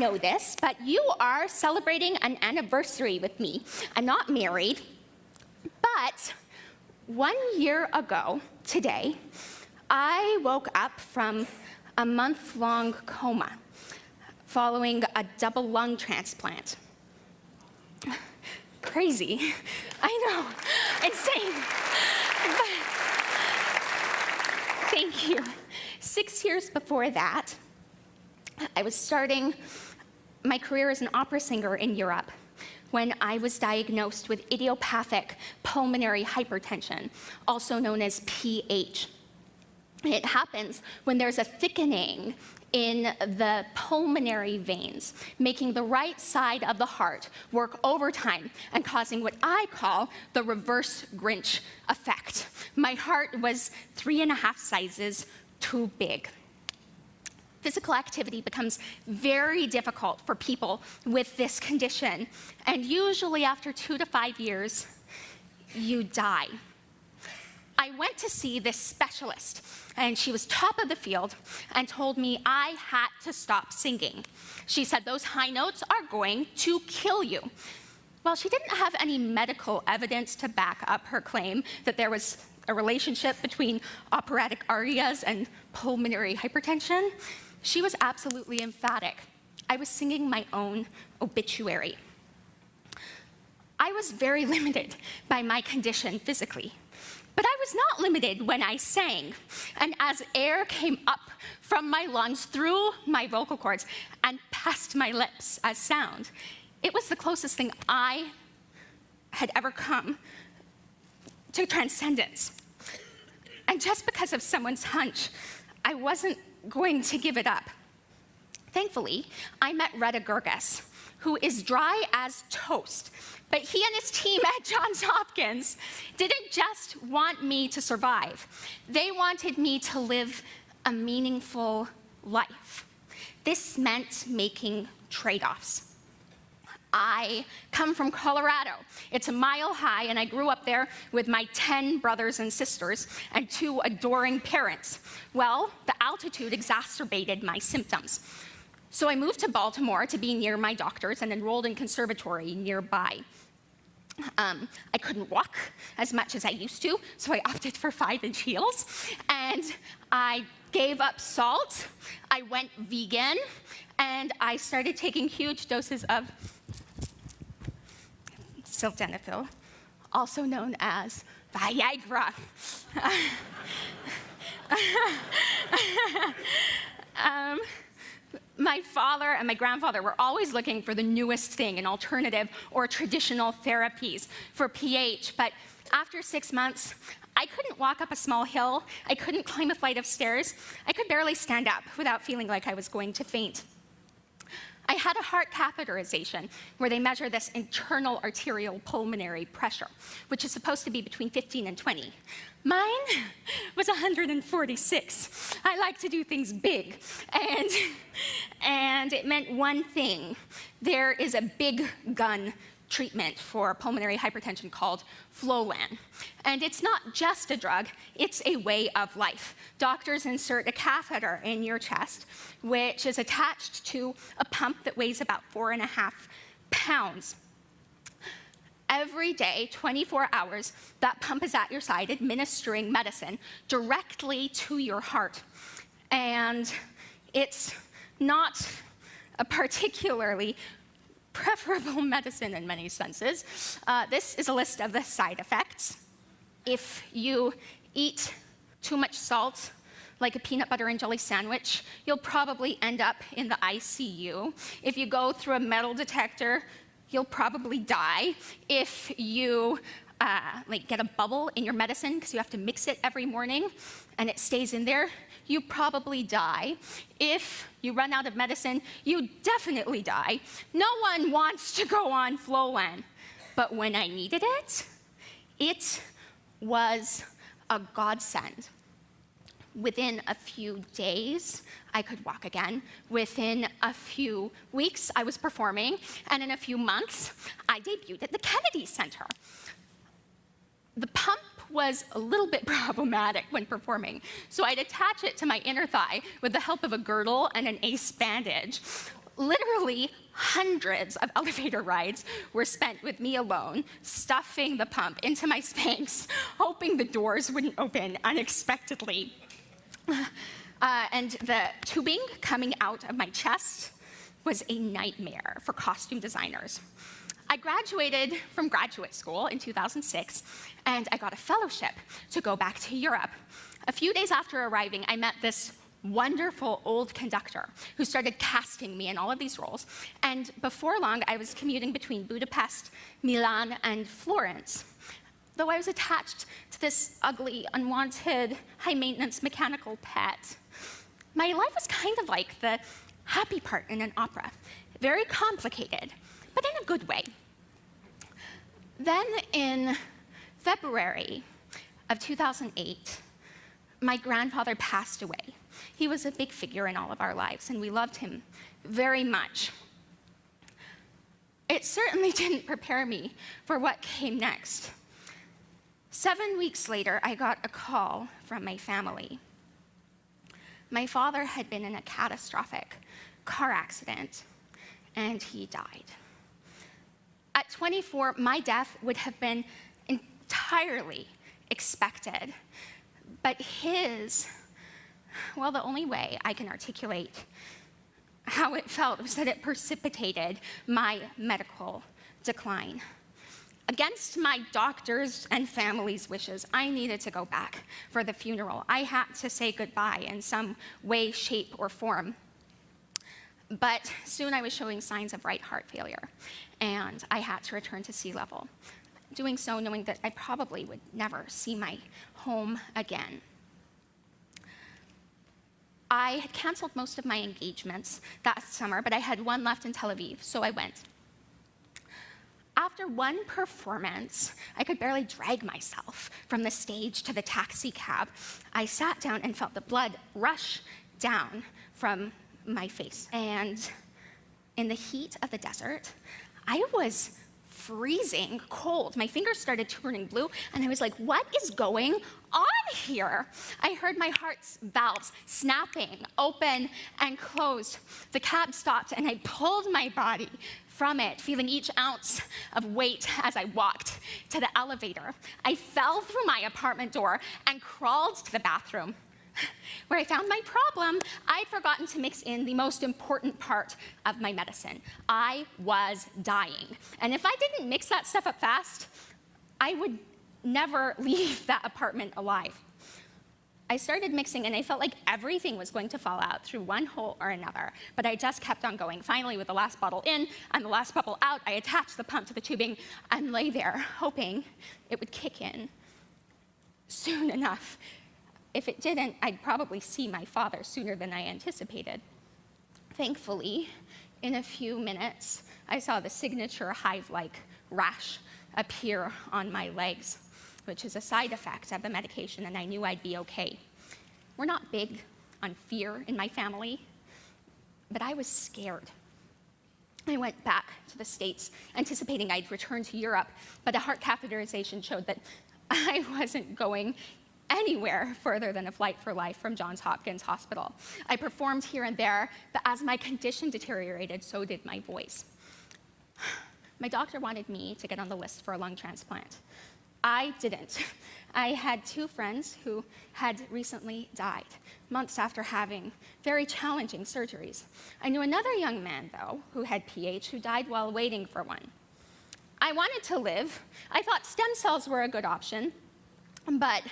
know this, but you are celebrating an anniversary with me. I'm not married, but 1 year ago today, I woke up from a month-long coma following a double lung transplant. Crazy. I know. Insane. But thank you. 6 years before that, I was starting my career as an opera singer in Europe when I was diagnosed with idiopathic pulmonary hypertension, also known as PH. It happens when there's a thickening in the pulmonary veins, making the right side of the heart work overtime and causing what I call the reverse Grinch effect. My heart was 3.5 sizes too big. Physical activity becomes very difficult for people with this condition, and usually after 2 to 5 years, you die. I went to see this specialist, and she was top of the field and told me I had to stop singing. She said those high notes are going to kill you. Well, she didn't have any medical evidence to back up her claim that there was a relationship between operatic arias and pulmonary hypertension. She was absolutely emphatic. I was singing my own obituary. I was very limited by my condition physically. But I was not limited when I sang. And as air came up from my lungs through my vocal cords and past my lips as sound, it was the closest thing I had ever come to transcendence. And just because of someone's hunch, I wasn't going to give it up. Thankfully, I met Retta Gerges, who is dry as toast. But he and his team at Johns Hopkins didn't just want me to survive. They wanted me to live a meaningful life. This meant making trade-offs. I come from Colorado. It's a mile high, and I grew up there with my 10 brothers and sisters and 2 adoring parents. Well, the altitude exacerbated my symptoms. So I moved to Baltimore to be near my doctors and enrolled in conservatory nearby. I couldn't walk as much as I used to, so I opted for 5-inch heels. And I gave up salt, I went vegan, and I started taking huge doses of sildenafil, also known as Viagra. My father and my grandfather were always looking for the newest thing, an alternative or traditional therapies for PH, but after 6 months, I couldn't walk up a small hill, I couldn't climb a flight of stairs, I could barely stand up without feeling like I was going to faint. I had a heart catheterization where they measure this internal arterial pulmonary pressure, which is supposed to be between 15 and 20. Mine was 146. I like to do things big. And it meant one thing. There is a big gun treatment for pulmonary hypertension called Flolan. And it's not just a drug, it's a way of life. Doctors insert a catheter in your chest, which is attached to a pump that weighs about 4.5 pounds. Every day, 24 hours, that pump is at your side administering medicine directly to your heart. And it's not a particularly preferable medicine in many senses. This is a list of the side effects. If you eat too much salt, like a peanut butter and jelly sandwich, you'll probably end up in the ICU. If you go through a metal detector, you'll probably die. If you get a bubble in your medicine because you have to mix it every morning and it stays in there, you probably die. If you run out of medicine, you definitely die. No one wants to go on Flolan. But when I needed it, it was a godsend. Within a few days, I could walk again. Within a few weeks, I was performing. And in a few months, I debuted at the Kennedy Center. The pump was a little bit problematic when performing, so I'd attach it to my inner thigh with the help of a girdle and an ace bandage. Literally hundreds of elevator rides were spent with me alone, stuffing the pump into my Spanx, hoping the doors wouldn't open unexpectedly. And the tubing coming out of my chest was a nightmare for costume designers. I graduated from graduate school in 2006, and I got a fellowship to go back to Europe. A few days after arriving, I met this wonderful old conductor who started casting me in all of these roles. And before long, I was commuting between Budapest, Milan, and Florence. Though I was attached to this ugly, unwanted, high-maintenance mechanical pet, my life was kind of like the happy part in an opera. Very complicated, but in a good way. Then in February of 2008, my grandfather passed away. He was a big figure in all of our lives, and we loved him very much. It certainly didn't prepare me for what came next. 7 weeks later, I got a call from my family. My father had been in a catastrophic car accident, and he died. At 24, my death would have been entirely expected, but his, well, the only way I can articulate how it felt was that it precipitated my medical decline. Against my doctor's and family's wishes, I needed to go back for the funeral. I had to say goodbye in some way, shape, or form. But soon I was showing signs of right heart failure, and I had to return to sea level. Doing so knowing that I probably would never see my home again. I had canceled most of my engagements that summer, but I had one left in Tel Aviv, so I went. After one performance, I could barely drag myself from the stage to the taxi cab. I sat down and felt the blood rush down from my face. And in the heat of the desert, I was freezing cold. My fingers started turning blue, and I was like, what is going on here? I heard my heart's valves snapping open and closed. The cab stopped, and I pulled my body from it, feeling each ounce of weight as I walked to the elevator. I fell through my apartment door and crawled to the bathroom. Where I found my problem, I'd forgotten to mix in the most important part of my medicine. I was dying. And if I didn't mix that stuff up fast, I would never leave that apartment alive. I started mixing, and I felt like everything was going to fall out through one hole or another, but I just kept on going. Finally, with the last bottle in and the last bubble out, I attached the pump to the tubing and lay there, hoping it would kick in soon enough. If it didn't, I'd probably see my father sooner than I anticipated. Thankfully, in a few minutes, I saw the signature hive-like rash appear on my legs, which is a side effect of the medication, and I knew I'd be okay. We're not big on fear in my family, but I was scared. I went back to the States, anticipating I'd return to Europe, but a heart catheterization showed that I wasn't going anywhere further than a flight for life from Johns Hopkins Hospital. I performed here and there, but as my condition deteriorated, so did my voice. My doctor wanted me to get on the list for a lung transplant. I didn't. I had two friends who had recently died, months after having very challenging surgeries. I knew another young man, though, who had PH, who died while waiting for one. I wanted to live. I thought stem cells were a good option, but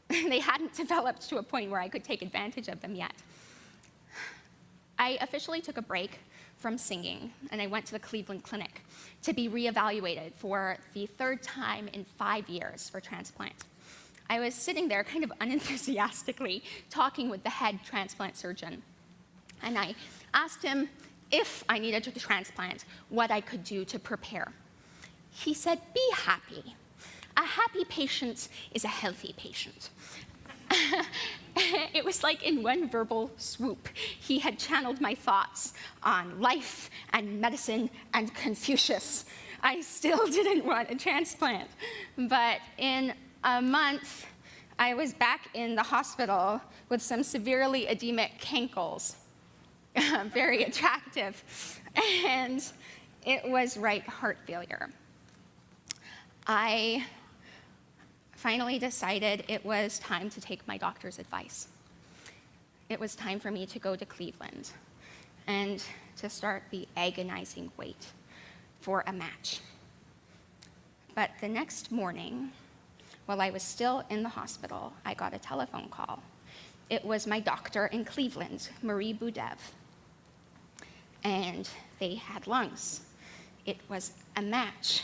they hadn't developed to a point where I could take advantage of them yet. I officially took a break from singing, and I went to the Cleveland Clinic to be reevaluated for the third time in 5 years for transplant. I was sitting there kind of unenthusiastically talking with the head transplant surgeon, and I asked him if I needed to transplant, what I could do to prepare. He said, "Be happy. A happy patient is a healthy patient." It was like in one verbal swoop, he had channeled my thoughts on life and medicine and Confucius. I still didn't want a transplant, but in a month, I was back in the hospital with some severely edemic cankles. very attractive, and it was right heart failure. I finally decided it was time to take my doctor's advice. It was time for me to go to Cleveland and to start the agonizing wait for a match. But the next morning, while I was still in the hospital, I got a telephone call. It was my doctor in Cleveland, Marie Boudev, and they had lungs. It was a match.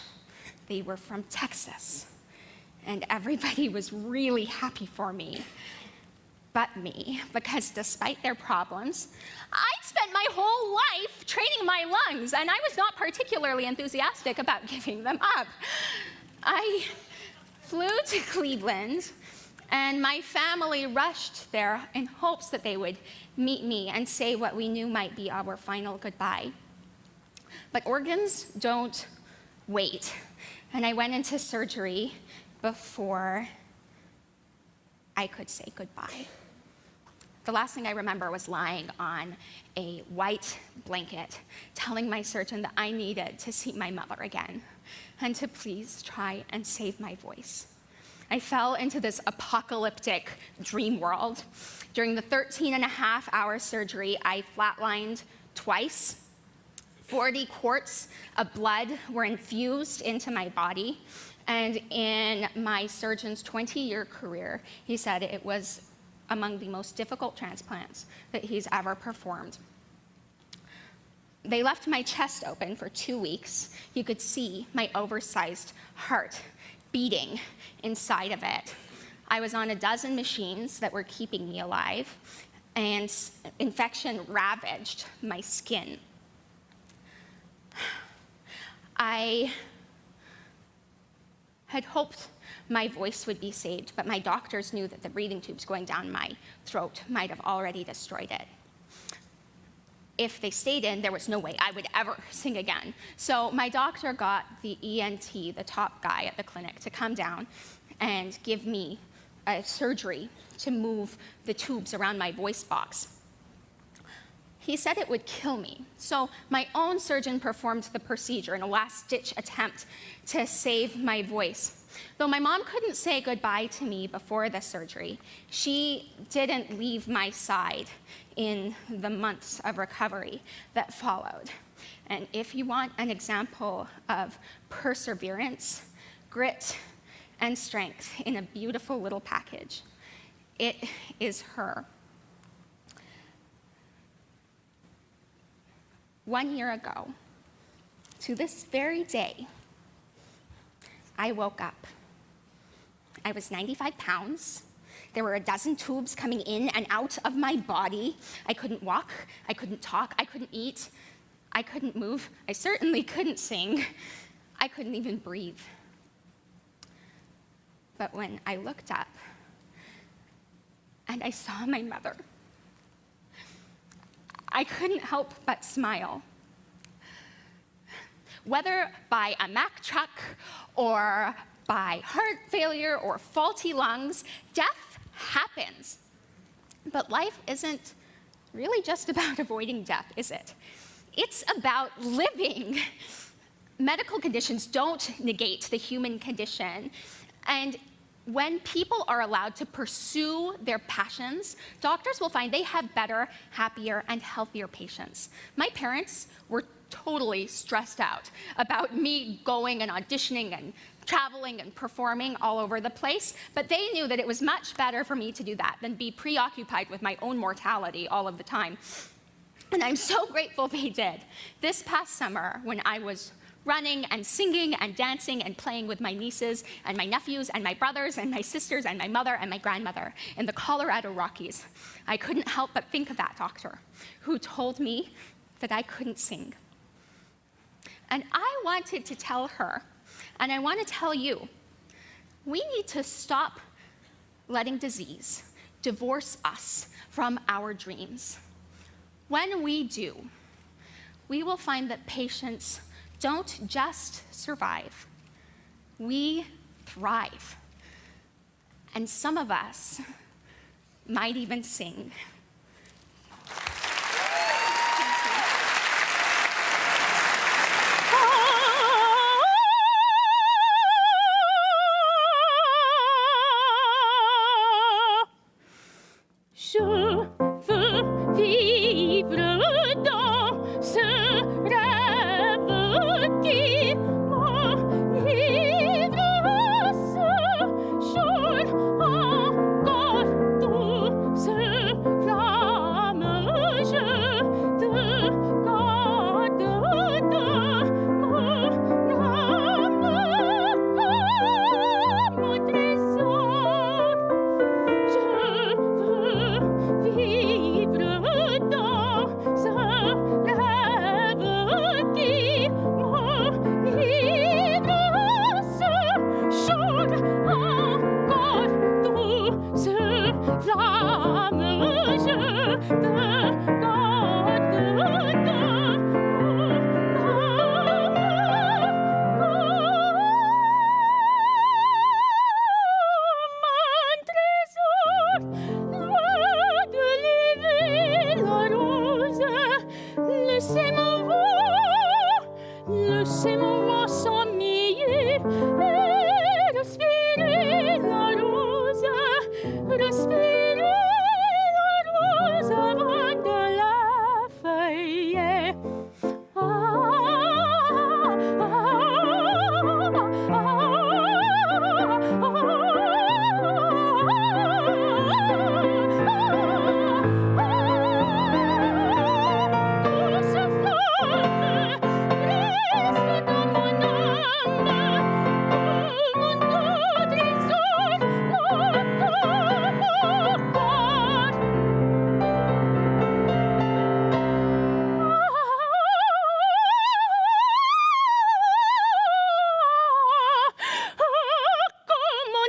They were from Texas, and everybody was really happy for me, but me, because despite their problems, I'd spent my whole life training my lungs, and I was not particularly enthusiastic about giving them up. I flew to Cleveland, and my family rushed there in hopes that they would meet me and say what we knew might be our final goodbye. But organs don't wait, and I went into surgery before I could say goodbye. The last thing I remember was lying on a white blanket, telling my surgeon that I needed to see my mother again and to please try and save my voice. I fell into this apocalyptic dream world. During the 13-and-a-half-hour surgery, I flatlined twice. 40 quarts of blood were infused into my body. And in my surgeon's 20-year career, he said it was among the most difficult transplants that he's ever performed. They left my chest open for 2 weeks. You could see my oversized heart beating inside of it. I was on a dozen machines that were keeping me alive, and infection ravaged my skin. I had hoped my voice would be saved, but my doctors knew that the breathing tubes going down my throat might have already destroyed it. If they stayed in, there was no way I would ever sing again. So my doctor got the ENT, the top guy at the clinic, to come down and give me a surgery to move the tubes around my voice box. He said it would kill me. So my own surgeon performed the procedure in a last-ditch attempt to save my voice. Though my mom couldn't say goodbye to me before the surgery, she didn't leave my side in the months of recovery that followed. And if you want an example of perseverance, grit, and strength in a beautiful little package, it is her. 1 year ago, to this very day, I woke up. I was 95 pounds. There were a dozen tubes coming in and out of my body. I couldn't walk, I couldn't talk, I couldn't eat, I couldn't move. I certainly couldn't sing. I couldn't even breathe. But when I looked up and I saw my mother, I couldn't help but smile. Whether by a Mack truck or by heart failure or faulty lungs, death happens. But life isn't really just about avoiding death, is it? It's about living. Medical conditions don't negate the human condition. And when people are allowed to pursue their passions, doctors will find they have better, happier, and healthier patients. My parents were totally stressed out about me going and auditioning and traveling and performing all over the place, but they knew that it was much better for me to do that than be preoccupied with my own mortality all of the time. And I'm so grateful they did. This past summer, when I was running and singing and dancing and playing with my nieces and my nephews and my brothers and my sisters and my mother and my grandmother in the Colorado Rockies, I couldn't help but think of that doctor who told me that I couldn't sing. And I wanted to tell her, and I want to tell you, we need to stop letting disease divorce us from our dreams. When we do, we will find that patients don't just survive, we thrive. And some of us might even sing. laissez-moi s'ennuyer et respirer la rose avant de la feuiller.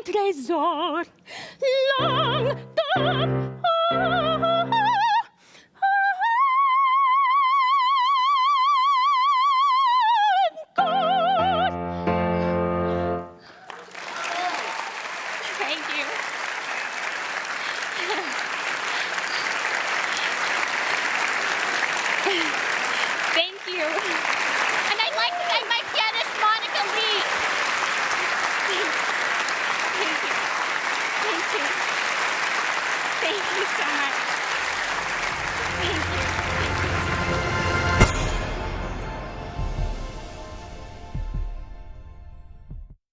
Trésor, langt opp